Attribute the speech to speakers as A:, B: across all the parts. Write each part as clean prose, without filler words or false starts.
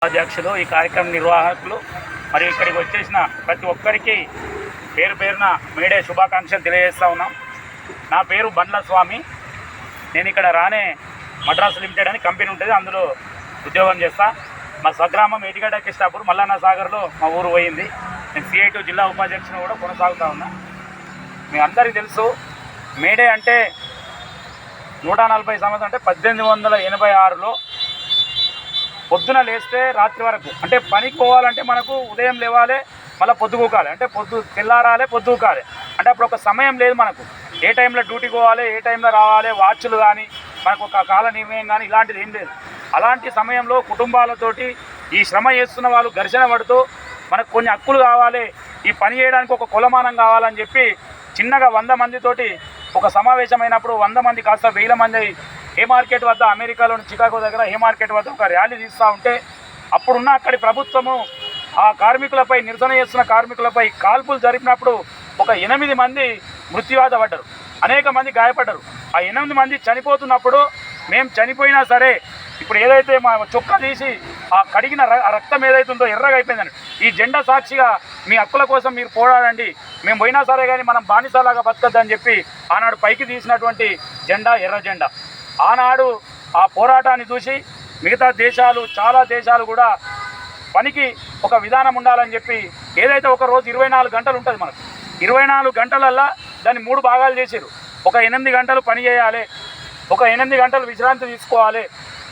A: అధ్యక్షులు, ఈ కార్యక్రమం నిర్వాహకులు మరియు ఇక్కడికి వచ్చేసిన ప్రతి ఒక్కరికి పేరు పేరున మేడే శుభాకాంక్షలు తెలియజేస్తూ ఉన్నాం. నా పేరు బండ్ల స్వామి. నేను ఇక్కడ రానే మద్రాస్ లిమిటెడ్ అని కంపెనీ ఉంటుంది, అందులో ఉద్యోగం చేస్తా. మా స్వగ్రామం ఏటిగడ్డ కిష్టాపూర్ మల్లన్న సాగర్లో మా ఊరు పోయింది. నేను CI2 జిల్లా ఉపాధ్యక్షుని కూడా కొనసాగుతూ ఉన్నా. మీ అందరికీ తెలుసు, మేడే అంటే 140 సంవత్సరం అంటే 1886లో పొద్దున లేస్తే రాత్రి వరకు, అంటే పనికి పోవాలంటే మనకు ఉదయం లేవాలి, మళ్ళీ పొద్దుగూకాలి, అంటే తెల్లారాలి పొద్దుగూకాలి. అంటే అప్పుడు ఒక సమయం లేదు మనకు, ఏ టైంలో డ్యూటీకి పోవాలి, ఏ టైంలో రావాలి, వాచ్లు కానీ మనకు ఒక కాల నిర్ణయం కానీ ఇలాంటిది ఏం లేదు. అలాంటి సమయంలో కుటుంబాలతోటి ఈ శ్రమ చేస్తున్న వాళ్ళు ఘర్షణ పడుతూ మనకు కొన్ని హక్కులు కావాలి, ఈ పని చేయడానికి ఒక కులమానం కావాలని చెప్పి చిన్నగా 100 మందితోటి ఒక సమావేశమైనప్పుడు 100 మంది కాస్త 1000 మంది ఏ మార్కెట్ వద్ద, అమెరికాలోని చికాగో దగ్గర ఏ మార్కెట్ వద్ద ఒక ర్యాలీ తీస్తూ ఉంటే అప్పుడున్న అక్కడి ప్రభుత్వము ఆ కార్మికులపై, నిరసన చేస్తున్న కార్మికులపై కాల్పులు జరిపినప్పుడు ఒక 8 మంది మృత్యువాత పడ్డారు, అనేక మంది గాయపడ్డారు. ఆ 8 మంది చనిపోతున్నప్పుడు మేము చనిపోయినా సరే ఇప్పుడు ఏదైతే మా చొక్కా తీసి ఆ కడిగిన రక్తం ఏదైతుందో ఎర్రగా అయిపోయిందని, ఈ జెండా సాక్షిగా మీ హక్కుల కోసం మీరు పోరాడండి, మేము పోయినా సరే కానీ మనం బానిసలాగా బతకద్దని చెప్పి ఆనాడు పైకి తీసినటువంటి జెండా ఎర్ర జెండా. ఆనాడు ఆ పోరాటాన్ని చూసి మిగతా దేశాలు, చాలా దేశాలు కూడా పనికి ఒక విధానం ఉండాలని చెప్పి, ఏదైతే ఒక రోజు 24 గంటలు ఉంటుంది మనకు, 24 గంటలల్లా దాన్ని 3 భాగాలు చేశారు. ఒక 8 గంటలు పని చేయాలి, ఒక 8 గంటలు విశ్రాంతి తీసుకోవాలి,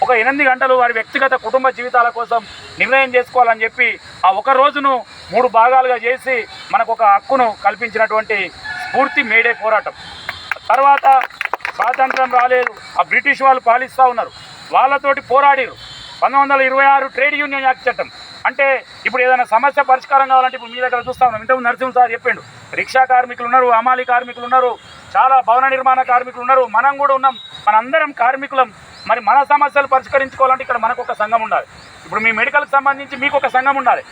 A: ఒక 8 గంటలు వారి వ్యక్తిగత కుటుంబ జీవితాల కోసం నిర్ణయం చేసుకోవాలని చెప్పి ఆ ఒక రోజును 3 భాగాలుగా చేసి మనకు ఒక హక్కును కల్పించినటువంటి స్ఫూర్తి మేడే పోరాటం. తర్వాత స్వాతంత్రం రాలేదు, ఆ బ్రిటిష్ వాళ్ళు పాలిస్తూ ఉన్నారు, వాళ్ళతోటి పోరాడిరు. 1926 ట్రేడ్ యూనియన్ యాక్ట్ చట్టం, అంటే ఇప్పుడు ఏదైనా సమస్య పరిష్కారం కావాలంటే ఇప్పుడు మీ దగ్గర చూస్తూ ఉన్నాం. ఇంతకుముందు నరసింహ సార్ చెప్పిండు, రిక్షా కార్మికులు ఉన్నారు, హమాలీ కార్మికులు ఉన్నారు, చాలా భవన నిర్మాణ కార్మికులు ఉన్నారు, మనం కూడా ఉన్నాం, మనందరం కార్మికులం. మరి మన సమస్యలు పరిష్కరించుకోవాలంటే ఇక్కడ మనకు ఒక సంఘం ఉండాలి. ఇప్పుడు మీ మెడికల్కి సంబంధించి మీకు ఒక సంఘం ఉండాలి.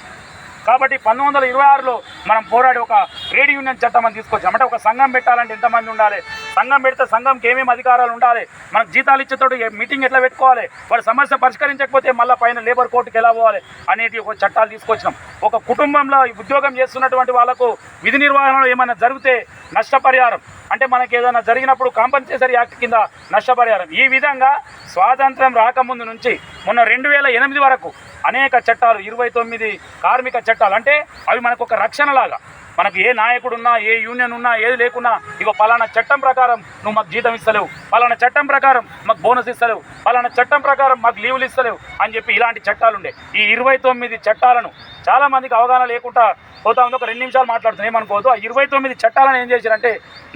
A: కాబట్టి 1926లో మనం పోరాడి ఒక ట్రేడ్ యూనియన్ చట్టం అని తీసుకొచ్చాం. అంటే ఒక సంఘం పెట్టాలంటే ఎంతమంది ఉండాలి, సంఘం పెడితే సంఘంకి ఏమేమి అధికారాలు ఉండాలి, మనకు జీతాలు ఇచ్చేతోటి మీటింగ్ ఎట్లా పెట్టుకోవాలి, వాడి సమస్య పరిష్కరించకపోతే మళ్ళీ పైన లేబర్ కోర్టుకి ఎలా పోవాలి అనేటి ఒక చట్టాలు తీసుకొచ్చినాం. ఒక కుటుంబంలో ఉద్యోగం చేస్తున్నటువంటి వాళ్ళకు విధి నిర్వహణలో ఏమైనా జరిగితే నష్టపరిహారం, అంటే మనకి ఏదైనా జరిగినప్పుడు కాంపన్సేసరీ యాక్ట్ కింద నష్టపరిహారం. ఈ విధంగా స్వాతంత్రం రాకముందు నుంచి మొన్న 2008 వరకు అనేక చట్టాలు, 29 కార్మిక చట్టాలు, అంటే అవి మనకు ఒక రక్షణలాగా. మనకు ఏ నాయకుడు ఉన్నా, ఏ యూనియన్ ఉన్నా, ఏది లేకున్నా, ఇగో పలానా చట్టం ప్రకారం నువ్వు మాకు జీతం ఇస్తలేవు, పలానా చట్టం ప్రకారం మాకు బోనస్ ఇస్తలేవు, పలానా చట్టం ప్రకారం మాకు లీవులు ఇస్తలేవు అని చెప్పి ఇలాంటి చట్టాలు ఉండే. ఈ 29 చట్టాలను చాలామందికి అవగాహన లేకుండా పోతా ఉంది. ఒక 2 నిమిషాలు మాట్లాడుతున్నాం, ఏమనుకోవద్దు. ఆ 29 చట్టాలను ఏం చేశారంటే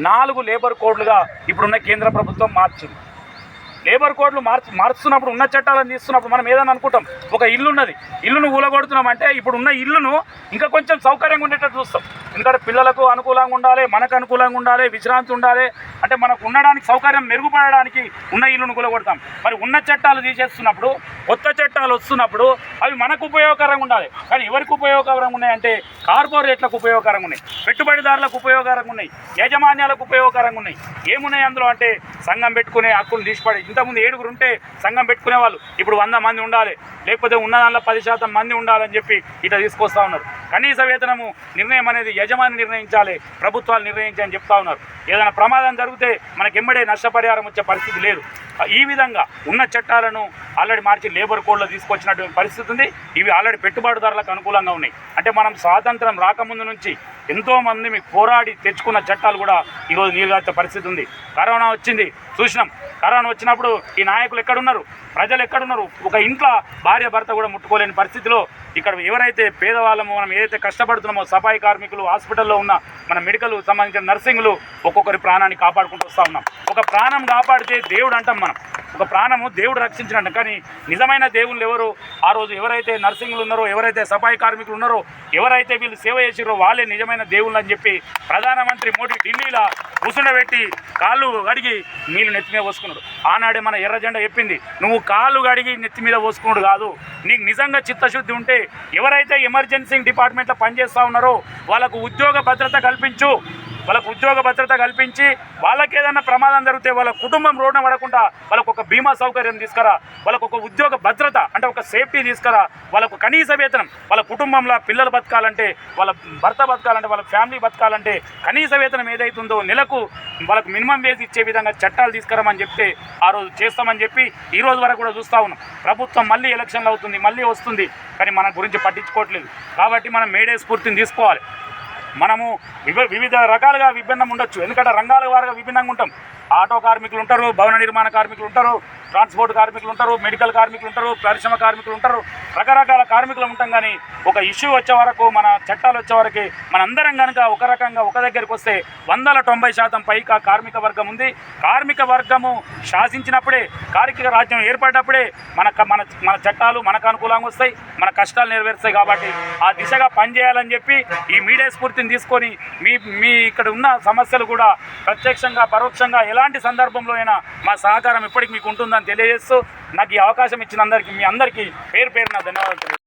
A: 4 లేబర్ కోడ్లుగా ఇప్పుడున్న కేంద్ర ప్రభుత్వం మార్చింది. లేబర్ కోడ్లు మార్చుతున్నప్పుడు, ఉన్న చట్టాలను తీస్తున్నప్పుడు మనం ఏదైనా అనుకుంటాం, ఒక ఇల్లు ఉన్నది, ఇల్లును కూలగొడుతున్నాం అంటే ఇప్పుడు ఉన్న ఇల్లును ఇంకా కొంచెం సౌకర్యంగా ఉండేటట్టు చూస్తాం. ఎందుకంటే పిల్లలకు అనుకూలంగా ఉండాలి, మనకు అనుకూలంగా ఉండాలి, విశ్రాంతి ఉండాలి, అంటే మనకు ఉండడానికి సౌకర్యం మెరుగుపడడానికి ఉన్న ఇల్లును కూలగొడతాం. మరి ఉన్న చట్టాలు తీసేస్తున్నప్పుడు, కొత్త చట్టాలు వస్తున్నప్పుడు అవి మనకు ఉపయోగకరంగా ఉండాలి. కానీ ఎవరికి ఉపయోగకరంగా ఉన్నాయంటే కార్పొరేట్లకు ఉపయోగకరంగా ఉన్నాయి, పెట్టుబడిదారులకు ఉపయోగకరంగా ఉన్నాయి, యాజమాన్యాలకు ఉపయోగకరంగా ఉన్నాయి. ఏమున్నాయి అందులో అంటే సంఘం పెట్టుకునే హక్కులు తీసిపడి, ఇంతకుముందు 7 ఉంటే సంఘం పెట్టుకునే వాళ్ళు, ఇప్పుడు 100 మంది ఉండాలి, లేకపోతే ఉన్న దానిలో 10% మంది ఉండాలని చెప్పి ఇట్లా తీసుకొస్తూ ఉన్నారు. కనీస వేతనము నిర్ణయం అనేది యజమాని నిర్ణయించాలి, ప్రభుత్వాలు నిర్ణయించాలని చెప్తా ఉన్నారు. ఏదైనా ప్రమాదం జరిగితే మనకి ఎమ్మడే నష్టపరిహారం వచ్చే పరిస్థితి లేదు. ఈ విధంగా ఉన్న చట్టాలను ఆల్రెడీ మార్చి లేబర్ కోడ్లో తీసుకొచ్చినటువంటి పరిస్థితి ఉంది. ఇవి ఆల్రెడీ పెట్టుబడిదారులకు అనుకూలంగా ఉన్నాయి. అంటే మనం స్వాతంత్రం రాకముందు నుంచి ఎంతోమంది మీకు పోరాడి తెచ్చుకున్న చట్టాలు కూడా ఈరోజు నీరుగార్చే పరిస్థితి ఉంది. కరోనా వచ్చింది, చూసినాం. కరోనా వచ్చినప్పుడు ఈ నాయకులు ఎక్కడున్నారు, ప్రజలు ఎక్కడున్నారు? ఒక ఇంట్లో భార్య భర్త కూడా ముట్టుకోలేని పరిస్థితిలో ఇక్కడ ఎవరైతే పేదవాళ్ళమో, మనం ఏదైతే కష్టపడుతున్నామో, సఫాయి కార్మికులు, హాస్పిటల్లో ఉన్న మన మెడికల్ సంబంధించిన నర్సింగ్లు, ఒక్కొక్కరి ప్రాణాన్ని కాపాడుకుంటూ వస్తూ ఉన్నాం. ఒక ప్రాణం కాపాడితే దేవుడు అంటాం మనం, ఒక ప్రాణము దేవుడు రక్షించినట్టు. కానీ నిజమైన దేవుళ్ళు ఎవరు? ఆ రోజు ఎవరైతే నర్సింగ్లు ఉన్నారో, ఎవరైతే సఫాయి కార్మికులు ఉన్నారో, ఎవరైతే వీళ్ళు సేవ చేసిరో వాళ్ళే నిజమైన దేవుళ్ళు అని చెప్పి ప్రధానమంత్రి మోడీ ఢిల్లీలో కూర్చుండబెట్టి కాళ్ళు కడిగి నీళ్ళు నెత్తి మీద పోసుకున్నాడు. ఆనాడే మన ఎర్ర జెండా చెప్పింది, నువ్వు కాళ్ళు కడిగి నెత్తి మీద పోసుకున్నాడు కాదు, నీకు నిజంగా చిత్తశుద్ధి ఉంటే ఎవరైతే ఎమర్జెన్సీ డిపార్ట్మెంట్లో పనిచేస్తూ ఉన్నారో వాళ్ళకు ఉద్యోగ భద్రత కల్పించు, వాళ్ళకు ఉద్యోగ భద్రత కల్పించి వాళ్ళకి ఏదైనా ప్రమాదం జరిగితే వాళ్ళ కుటుంబం రోడ్డున పడకుండా వాళ్ళకు ఒక బీమా సౌకర్యం తీసుకురా, వాళ్ళకు ఒక ఉద్యోగ భద్రత అంటే ఒక సేఫ్టీ తీసుకురా, వాళ్ళకు కనీస వేతనం వాళ్ళ కుటుంబంలో పిల్లలు బతకాలంటే, వాళ్ళ భర్త బతకాలంటే, వాళ్ళ ఫ్యామిలీ బతకాలంటే కనీస వేతనం ఏదైతుందో నెలకు వాళ్ళకు మినిమం వేజ్ ఇచ్చే విధంగా చట్టాలు తీసుకురామని చెప్తే ఆ రోజు చేస్తామని చెప్పి ఈ రోజు వరకు కూడా చూస్తూ ఉన్నాం. ప్రభుత్వం మళ్ళీ ఎలక్షన్లు అవుతుంది, మళ్ళీ వస్తుంది, కానీ మన గురించి పట్టించుకోవట్లేదు. కాబట్టి మనం మేడే స్ఫూర్తిని తీసుకోవాలి. మనము వివిధ రకాలుగా విభిన్నం ఉండొచ్చు, ఎందుకంటే రంగాల వారుగా విభిన్నంగా ఉంటాం. ఆటో కార్మికులు ఉంటారు, భవన నిర్మాణ కార్మికులు ఉంటారు, ట్రాన్స్పోర్ట్ కార్మికులు ఉంటారు, మెడికల్ కార్మికులు ఉంటారు, పరిశ్రమ కార్మికులు ఉంటారు, రకరకాల కార్మికులు ఉంటాం. కానీ ఒక ఇష్యూ వచ్చే వరకు, మన చట్టాలు వచ్చే వరకు మనందరం కనుక ఒక రకంగా ఒక దగ్గరికి వస్తే 190% పైగా కార్మిక వర్గం ఉంది. కార్మిక వర్గము శాసించినప్పుడే, కార్మిక రాజ్యం ఏర్పడినప్పుడే మన మన మన చట్టాలు మనకు అనుకూలంగా వస్తాయి, మన కష్టాలు నెరవేరుస్తాయి. కాబట్టి ఆ దిశగా పనిచేయాలని చెప్పి ఈ మీడియా స్ఫూర్తిని తీసుకొని మీ ఇక్కడ ఉన్న సమస్యలు కూడా ప్రత్యక్షంగా పరోక్షంగా ఎలాంటి సందర్భంలో అయినా మా సహకారం ఎప్పటికీ మీకు ఉంటుందని తెలియజేస్తూ నాకు ఈ అవకాశం ఇచ్చిన మీ అందరికీ పేరు పేరున ధన్యవాదాలు.